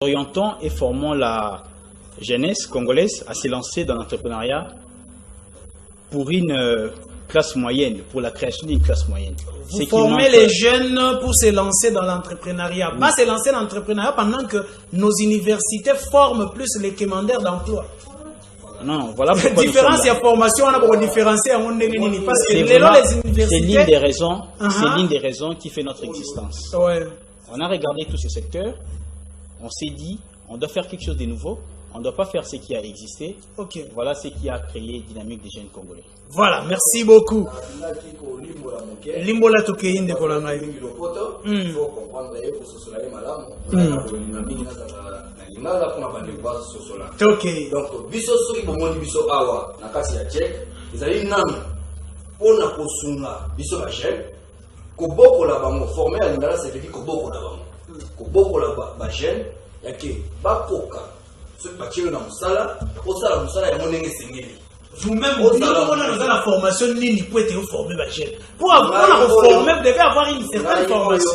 Orientons et formons la jeunesse congolaise à se lancer dans l'entrepreneuriat pour une classe moyenne, pour la création d'une classe moyenne. Vous formez les jeunes pour se lancer dans l'entrepreneuriat. Oui. Pas se lancer dans l'entrepreneuriat pendant que nos universités forment plus les commandeurs d'emploi. Non, voilà pourquoi la différence de formation, on a beaucoup différencié à mon niveau. Parce que les universités... C'est l'une des raisons, c'est l'une des raisons qui fait notre existence. Ouais. On a regardé tous ces secteurs, on s'est dit, on doit faire quelque chose de nouveau, on ne doit pas faire ce qui a existé. Okay. Voilà ce qui a créé Dynamique des jeunes congolais. Voilà, merci beaucoup. Limbola Tokeinde Kolangai. Il faut comprendre que ce soit ok. Donc, biso soki bomoni biso awa na kasi ya check, ezali nanu pona kosunga biso ba jeune kobokola bango former à lingala c'est dit kobokola bango kobokola ba jeune yake bakoka soki bakiro na musala osala musala ya monenge sengeli. Vous-même, vous avez la formation nini pour être formé ba jeune. Pour avoir formé, vous devez avoir une certaine formation.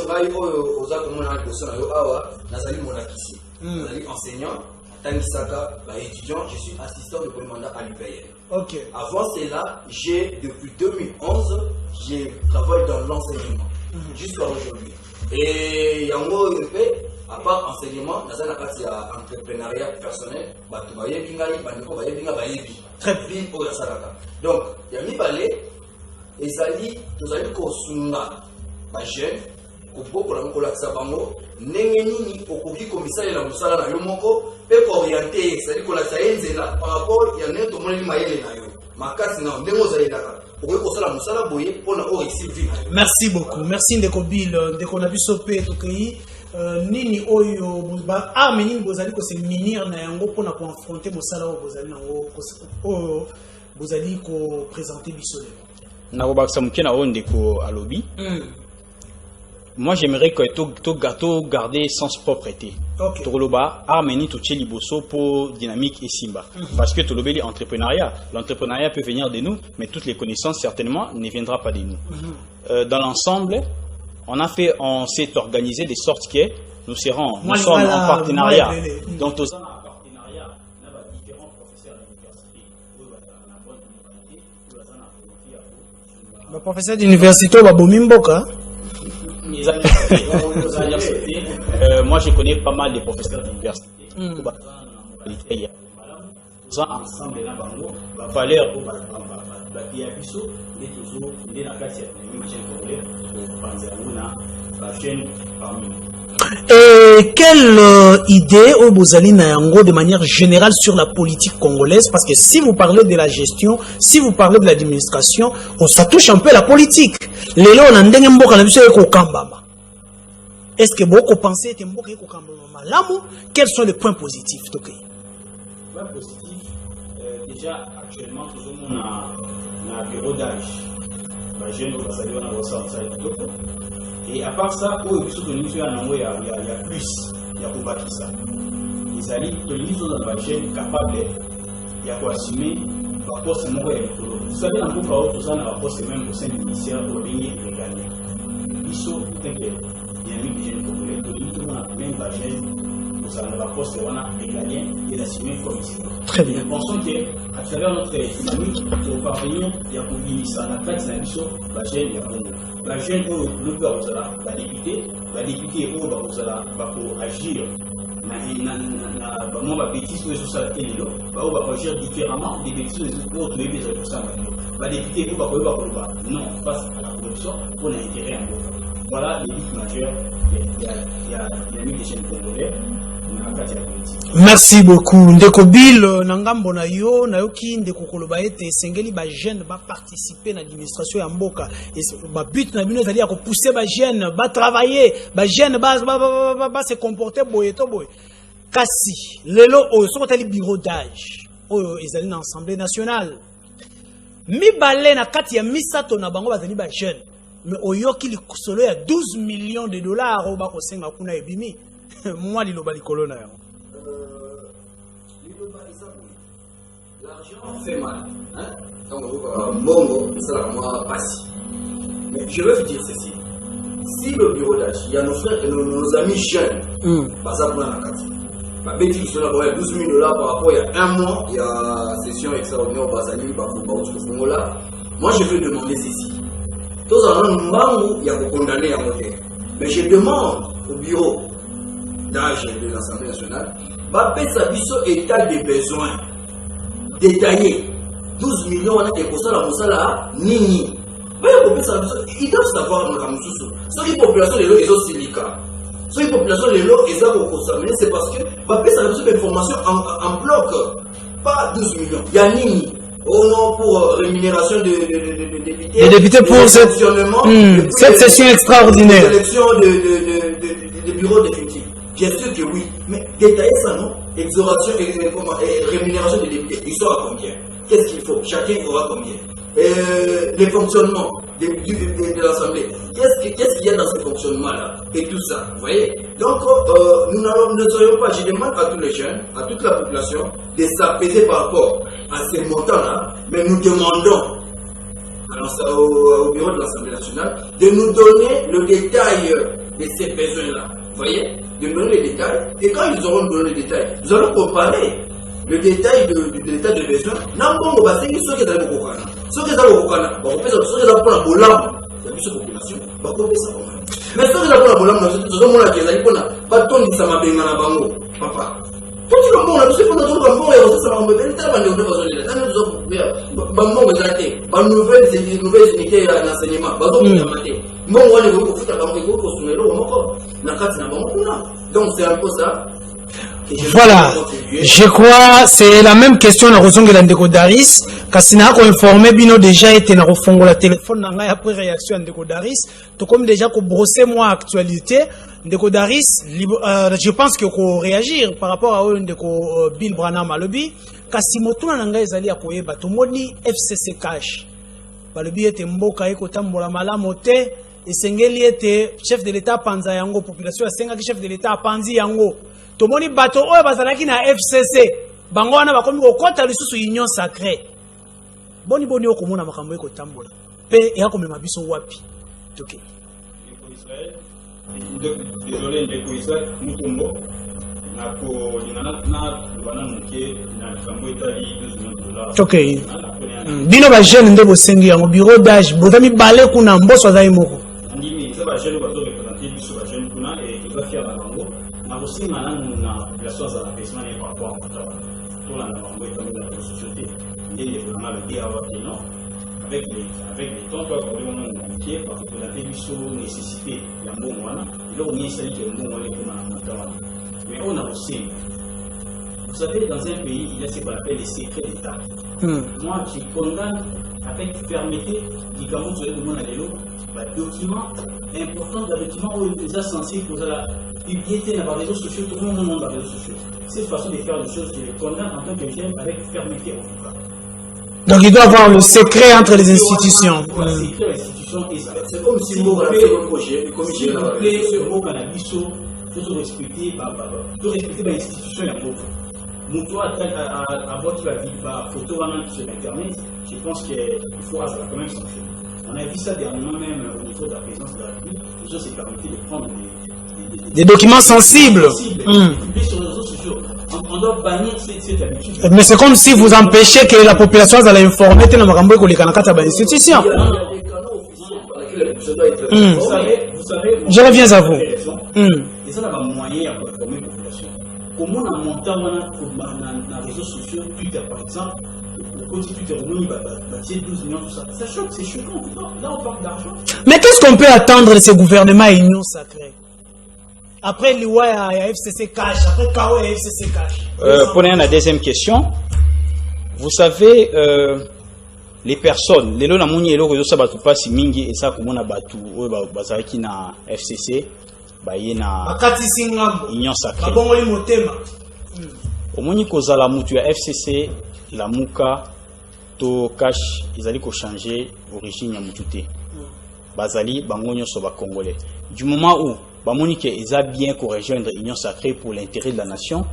Enseignant, Tangisaka, étudiant, je suis assistant de premier mandat à l'UPN. Ok. Avant cela, depuis 2011, j'ai travaillé dans l'enseignement jusqu'à aujourd'hui. Et yango EP, à part enseignement, dans un partie entrepreneuriat personnel, très bien pour la salaka. Donc, yami balé, ezali, nous allons konsunga, ma jeune, koboko la moko la sabango, nengeni okoki commissaire la musala na yo moko, pe ko orienter, c'est-à-dire ko la saenzela par rapport ya neto moneli mayele na yo. Makasi na ndengo zaidaka. Merci beaucoup. Merci Ndeko Bill, Ndeko Nabiso Pe Tokeyi. Nini oyo arme nini bozali ko se minir na yango pona ko affronter mosala o bozali nango ko bozali ko présenter biso le. Na ko baksa mukena o Ndeko alobi. Moi j'aimerais que tout gâteau garder sens propreté. Okay. Toloba armeni to tcheli bosso pour dynamique et simba. Parce que toloba l'entrepreneuriat, l'entrepreneuriat peut venir de nous, mais toutes les connaissances certainement ne viendra pas de nous. Dans l'ensemble, on s'est organisé de sorte que nous sommes en partenariat. Donc tous en partenariat, on a différents professeurs d'université. Le professeur d'université va bomimboka. Moi je connais pas mal de professeurs d'université. Ensemble là va valeur et quelle idée au Bozali Nayango de manière générale sur la politique congolaise, parce que si vous parlez de la gestion, si vous parlez de l'administration, ça touche un peu la politique. Les lois on ndenge mboka na biso eko kambama. Est-ce que beaucoup pensez que mboka eko kambama malamu? Quels sont les points positifs Tokeyi? Points positifs, déjà actuellement toujours on a un bureau d'âge. Les jeunes vont saluer on a ressenti ça et à part ça, il y a plus, il y a pour bâtir ça. Les alliés, ils sont dans la chaîne capable d'assumer leur poste. Vous savez, dans le cas où tout ça, on a un poste même au sein du ministère pour gagner et gagner. Ils sont inquiets. Il y a des jeunes congolais, ils ont la même chaîne. Vous avez la poste, on a gagné et l'assumer comme ici. Très bien. Nous pensons qu'à travers notre dynamique, pour parvenir, il y a pour vivre ça, la taxe, la mission, la chaîne, il y a pour nous. La jeune le peur vous allez la députée où vous allez agir na bêtise que ça va agir différemment des bêtises autres bébés tout ça la députée où va non face à la corruption pour l'intérêt en gros. Voilà les buts majeurs. Il y a mis des jeunes congolais. Merci beaucoup. Ndeko Bill, Nangambo na yo, nayoki ndeko koloba ete sengeli ba jeune ba participer na administration ya mboka. Et ba but na bino ezali ya ko pousser ba jeune ba travailler, ba jeune ba se comporter boye to boye. Kasi lelo oyo soko tali bureau d'âge. Oyo ezali na assemblée nationale. Mi balé na kati ya misato na bango bazali ba jeune. Mais oyoki likosolo ya 12 millions de dollars o ba ko senga kuna ebimi. Moi, liloba likolo na yango. L'argent fait mal. Bongo, ça la moi passe. Mais je veux vous dire ceci. Si le bureau d'âge, il y a nos frères et nos amis jeunes, Betty, ils sont là, 12 000 $ par rapport, il y a un mois, il y a session extraordinaire au Bazali, là. Moi, je veux demander ceci. Tous en ont il y a condamné à monter. Mais je demande au bureau d'âge de l'Assemblée nationale, état des besoins détaillé. 12 millions, on a des la nini. Ils doivent savoir ce qui population de l'eau est aussi silica. Ce qui population de l'eau est aussi c'est parce que ça a des informations en bloc. Pas 12 millions. Il y a nini. Au nom pour rémunération de députés. Les députés pour cette session extraordinaire. Sélection de bureaux définitifs. Bien sûr que oui. Mais détailler ça, non? Exoration et rémunération des députés. Ils sont à combien? Qu'est-ce qu'il faut? Chacun aura combien? Les fonctionnements de l'Assemblée. Qu'est-ce qu'il y a dans ce fonctionnement-là? Et tout ça. Vous voyez? Donc, nous ne serions pas, je demande à tous les jeunes, à toute la population, de s'apaiser par rapport à ces montants-là, mais nous demandons au bureau de l'Assemblée nationale de nous donner le détail de ces besoins-là. Vous voyez? De nous donner les détails. Et quand ils auront donné les détails, nous allons comparer le détail de l'état de besoin. N'importe quoi, c'est ce qu'ils ont beaucoup. Ce qu'ils ont beaucoup, ce qu'ils ont pour la bolam, il y a plus de population, mais ce qu'ils ont pour la bolam, c'est ce monde qui est là, pas ton dit ça m'a bien à bango, papa. Quand tu le monde, tu sais qu'on a tout le monde, ça m'a bien, tu as pas de besoin de là. Bango est arrêté, par nouvelles unités d'enseignement, bango est arrêté. Moi, on est beaucoup de bango, beaucoup de soumis, on a quatre na bango, donc c'est un peu ça. Voilà, je crois c'est la même question na kozonga la ndeko Daris kasi na ko informer bino déjà été na refongo la téléphone na ngai après réaction ya ndeko Daris to comme déjà ko brosser moi actualité ndeko Daris je pense que ko réagir par rapport à ndeko Bill Branham alobi kasi motuna na ngai ezali ya koyeba to moni FCC cash balobi ete mboka eko tambola malamu te esengeli ete chef de l'état panza yango population asenga ki chef de l'état panzi yango tomoni bato oyo bazalaki na FCC bango wana bakomi kokota lisusu union sacrée boni okomona makambo ekotambola pe eyakomema biso wapi toke désolé ndeko Isaac Mutombo nako lingana na bana muke na kambo etali $12 millions. Okay. Bino ba jeune nde bosengi yango bureau d'âge bozami bale kuna mboso azali moko ndimi ça ba jeune bazo représenter biso ba jeune kuna et to ba fier na bango na aussi malanu na population za la personne et par rapport à tout la bango et comme la société il est vraiment le dire non avec les temps quoi vraiment manquer parce que la télévision nécessité ya mbongo wana il on y sali que mbongo wana kuna na mais on a aussi vous savez dans un pays il y a ce qu'on appelle les secrets d'État. Moi je condamne avec fermeté du gamin sur le monde à l'élo document important d'un document où ils sont censés pour la publicité dans les réseaux sociaux, tout le monde dans les réseaux sociaux. Cette façon de faire les choses, je les condamne en tant que jeune avec fermeté en tout cas. Donc il doit y avoir le secret entre les institutions. C'est comme si vous avez un projet, comme si vous avez il faut respecter les institutions et l'autre. Moutou à votre vie, photo sur Internet, je pense qu'il faut quand même sanctionner. On a vu ça dernièrement même au niveau de la présidence de la République, les gens s'est permis de prendre des documents sensibles. Sur les réseaux sociaux. On doit bannir cette habitude. Mais c'est comme si vous empêchez que la population allait informer de l'institution. Vous savez, je reviens à vous. Et ça, on a moyen pour informer la population. Comment on a monté dans les réseaux sociaux, Twitter par exemple, au Twitter, on a 12 millions, tout ça. Ça choque, c'est choquant. Là, on parle d'argent. Mais qu'est-ce qu'on peut attendre de ces gouvernements et unions sacrées? Après l'IWA, il y a FCC Cash. Après KO, il y a FCC Cash. Pour la deuxième question, vous savez, les personnes, les lois namouni et les lois sabatu pas si mingi et ça comme on a battu, bazariki na FCC, baye na union sacrée. Omoni kozala mutu ya FCC, la muka to cash, ils allaient changer origine ya mutu te. Bazali bangonyo soba congolais. Du moment où bamoni que ils a bien qu'on rejoindre union sacrée pour l'intérêt de la nation,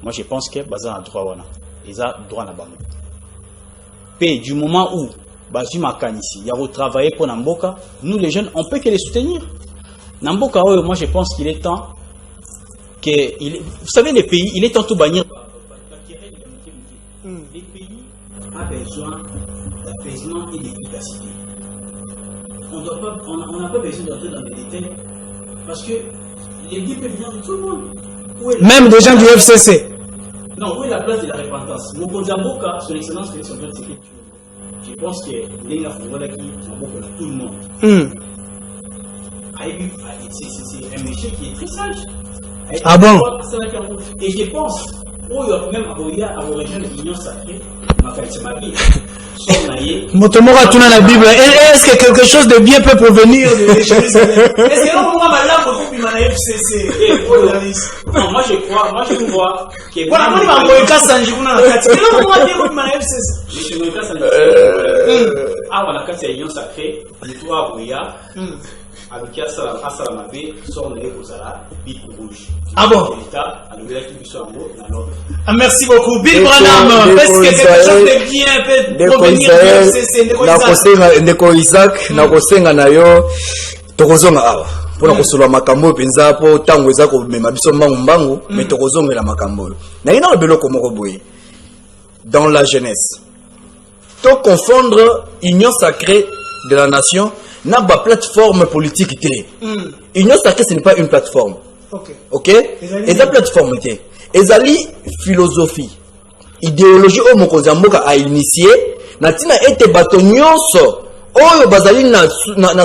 moi je pense que bazan a droit wana. Ils a droit na bango. Et du moment où Bazu Makanisi, il y a retravaillé pour Namboka, nous les jeunes, on peut que les soutenir. Namboka, moi je pense qu'il est temps, vous savez, les pays, il est temps tout bannir. Les pays ont besoin d'apaisement et d'efficacité. On n'a pas besoin d'entrer dans les détails parce que les guides peuvent venir de tout le monde. Même des gens du FCC. Non, où est la place de la repentance? Mokonzamboka, son excellence Félix Antoine Tshisekedi, je pense que l'État Fongola qui Zamboka dans tout le monde. C'est un métier qui est très sage. Ah bon? Et je pense, même à l'origine de l'Union sacrée, Motomora tourne la Bible. Est-ce que quelque chose de bien peut provenir de Jérusalem? Est-ce que non, moi, FCC? Non, moi je crois que. Voilà, moi, je vais Sanji. Ah, voilà, quand c'est l'Union sacrée, l'histoire Bouya, avec Assalamabe, sort les Rosala, Big Rouge. Ah bon? Merci beaucoup. Bill Branham, est-ce que quelque chose de bien peut provenir du FCC? Ndeko Isaac, nakosenga na yo, tokozonga awa. Pona kosolwa makambo penza po tango eza ko mema biso mbangu mais tokozongela makambo. Na ina le beloko moko boye. Dans la jeunesse. To confondre union sacrée de la nation n'a pas plateforme politique télé. Union sacrée ce n'est pas une plateforme. OK? Et la plateforme était ezali philosophie, idéologie au Mokonzamboka a initié na tina ete bato nyonso oyo bazali na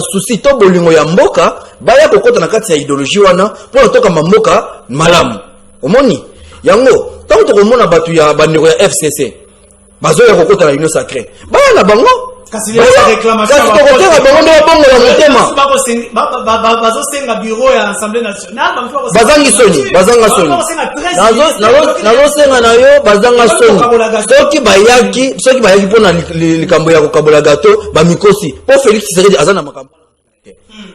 souci to bolingo ya mboka baya kokota na kati ya idéologie wana pour toka mboka malamu. Omoni yango tango to komona bato ya bandeko ya FCC bazo ya kokota na union sacrée baya na bango kasi la réclamation bazo senga bureau ya Assemblée nationale bazanga soni nazo senga na yo bazanga soni soki bayaki pona likambo ya kokabola gato ba mikosi po Félix Tshisekedi azana makambo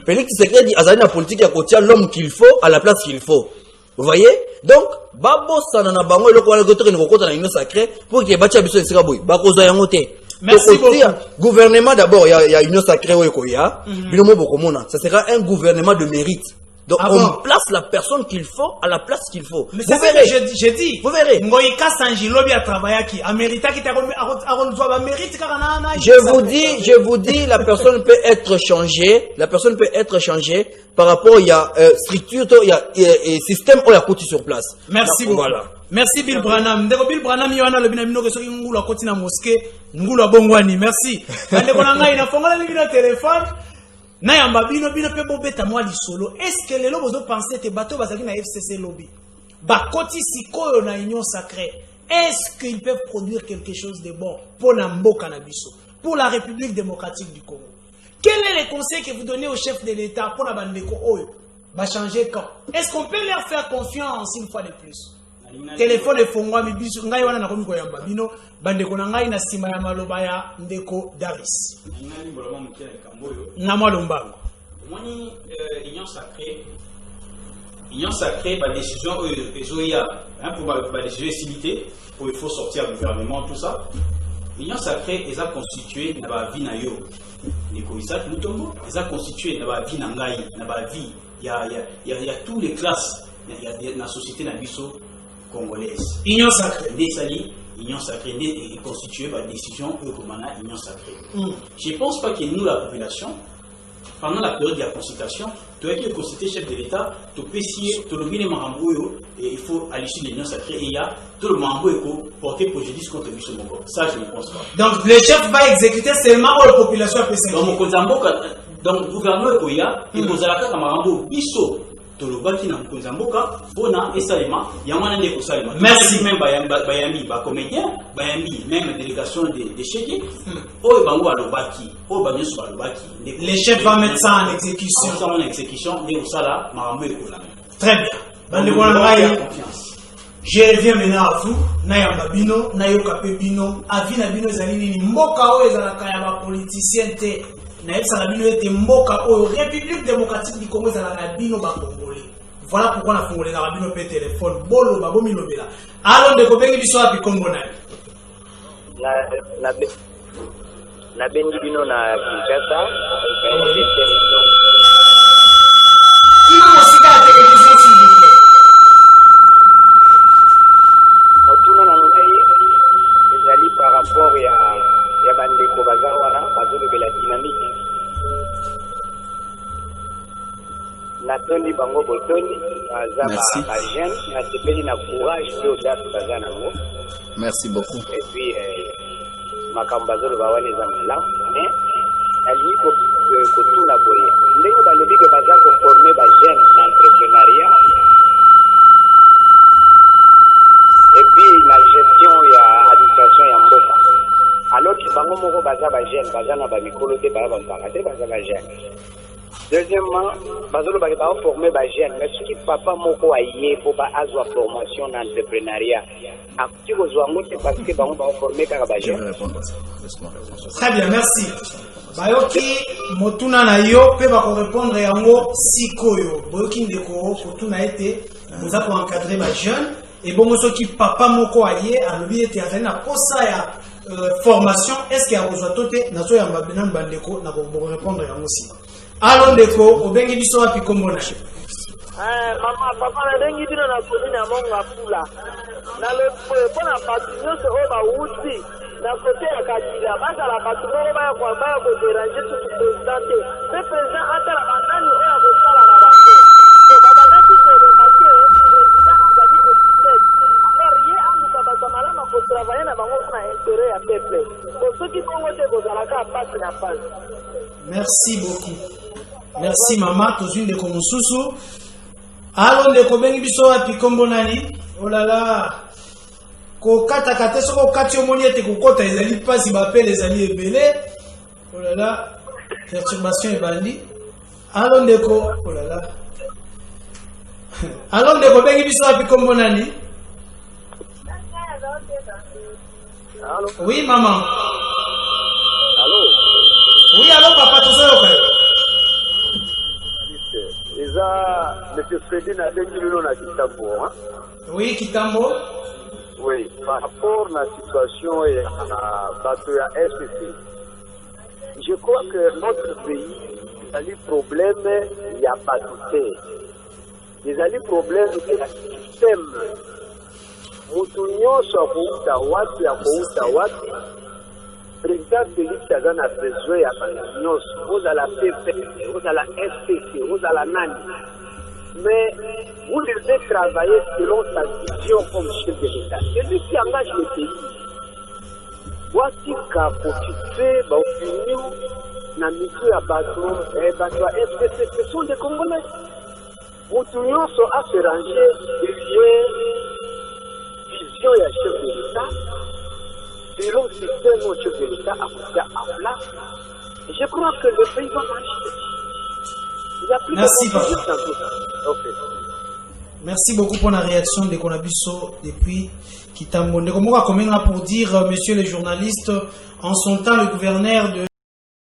Félix Tshisekedi azali na politique ya kotia l'homme qu'il faut à la place qu'il faut. Vous voyez? Donc babosana na bango eloko wana kotoka ni kokota na union sacrée pour que batia biso esika boy bakozwa yango te. Merci beaucoup. Gouvernement d'abord, il y a une sacrée ça sera un gouvernement de mérite. Donc on place la personne qu'il faut à la place qu'il faut. Mais c'est ça que je dis. Vous verrez. Je vous dis, la personne peut être changée. La personne peut être changée par rapport il y a structure, il y a système où il y a côté sur place. Merci beaucoup. Voilà. Merci Bill Branham. Ndeko Bill Branham yana le binamino ke soki ngulu akoti na mosquée, ngulu abongwani. Merci. Ndeko na ngai na fongola bino téléphone. Na yamba bino pe bobeta moi lisolo. Est-ce que lelo bozo penser te bateau bazaki na FCC lobby? Ba koti sikoyo na union sacrée. Est-ce qu'ils peuvent produire quelque chose de bon pour la mboka na biso, pour la République démocratique du Congo? Quel est le conseil que vous donnez au chef de l'État pour la bandeko oyo? Ba changer quand? Est-ce qu'on peut leur faire confiance une fois de plus? Téléphone et fongwa mibisu ngai wana nakomi ko yamba bino bandeko na ngai na sima ya maloba ya ndeko Davis na mwa lombango moni union sacrée ba décision ezoya pour ba décision civilité pour il faut sortir du gouvernement tout ça. Union sacrée est constituée na ba vie na yo ndeko Isaac Mutombo est constituée na ba vie na ngai na ba vie il y a tous les classes il y a la société na biso congolaise. Union sacrée. Union sacrée est constituée par décision Euromana Union sacrée. Je ne pense pas que nous, la population, pendant la période de la consultation, tu as été consulté chef de l'État, tu peux essayer, tu as le Maramboyo, et il faut à l'issue de l'Union sacrée, et il y a tout le Maramboyo porté préjudice contre M. Moko. Ça, je ne pense pas. Donc, le chef va exécuter seulement la population à PCG. Donc, le gouverneur Koya, il vous a la carte à Marambo, Bisso. Tolobaki na Mkonzamboka bona esalema yamana ndeko salema. Merci même bayambi ba comédien bayambi même délégation de chèque oyo bango alobaki oyo banyeso balobaki les chefs vont mettre ça en exécution en exécution de osala marambo ekola. Très bien. Bandeko na ngai je reviens maintenant à vous na yamba bino na yoka pe bino avi na bino ezali nini mboka oyo ezalaka ya ba politicien te na yebisa bino ete mboka oyo République démocratique du Congo ezalaka bino ba congolais. Voilà pourquoi on a fongolé la bino pe téléphone bolo ba bomi lobela alo ndeko bengi biso api Congo na bengi bino na Kinshasa qui m'a aussi à télévision s'il vous plaît. Tony, Merci. jeune, na courage, Merci beaucoup. et puis, Makambazolo Bawane Zamala, mais alingi kotuna boye. Ndenge balobi ke baza ko former ba jeune na entrepreneuriat. Et puis la gestion ya administration ya mboka. Alors que bango moko baza ba jeune, baza na ba mikolo te ba mpaka te baza ba jeune. Deuxièmement, bazolo ba former ba jeune, mais ce qui papa moko aye po ba azwa formation na entrepreneuriat. Akuti ko zwa ngote parce que bango ba former ka ba Je vais jeune. répondre à ça. Laisse-moi répondre à ça. Très bien, merci. Bayoki motuna na yo pe bako répondre yango sikoyo. Boyoki ndeko kotuna ete vous avez encadrer ba jeune et bon soki papa moko aye alobi ete azali na posa ya formation est-ce qu'il y a besoin tote na so ya mbabena bandeko na bo répondre yango si. Alo ndeko obengi biso wapi kombo na she. Mama, papa, na dengi bino na commune ya Monga Fula. Na le pona batu nyonso oyo bawuti na kote ya Kadila. Bazala batu moko baya koderange tutu président te. Pe président atala bandani oyo akosala na bango. So babandaki koremarke président azali efficace. Alors ye aluka bato malamu akotravaille na bango mpona intérêt ya peuple. So soki bongo te kozalaka pasi na pasi. Merci beaucoup. Merci maman, tous une de Komosusu. Allons de Kobengi biso wapi kombo nani? Oh là là. Ko kata kata soko kati omoni ete ko kota ezali pasi bapele ezali ebele. Oh là là. Perturbation ebandi. Allons de ko oh là là. Allons de Kobengi biso wapi kombo nani? Allô? Oui maman. Allô? Oui allô papa tozoyo kai. Monsieur Freddy n'a pas dit le nom à Kitambo. Oui Kitambo. Oui, par rapport à la situation et à la FCC, je crois que notre pays, il y a des problèmes, il n'y a pas de douter. Il y a des problèmes de système. Moutounion soit Kouta Wati, président Félix Kagame a besoin de la vous à la PP, vous à la FCC, vous à la NANI. Mais vous devez travailler selon sa vision comme chef de l'État. C'est lui qui engage le pays. Voici qu'à constituer l'opinion dans le milieu à bateau et bateau FCC, ce sont des Congolais. Moutounion sont à se ranger derrière vision et chef de l'État. Selon le système au chef de l'État a poussé à place, je crois que le pays va marcher. Il y a plus Merci, de papa. Okay. Merci beaucoup pour la réaction de Konabiso depuis Kitambo. Pour dire, messieurs les journalistes, en son temps, le gouverneur de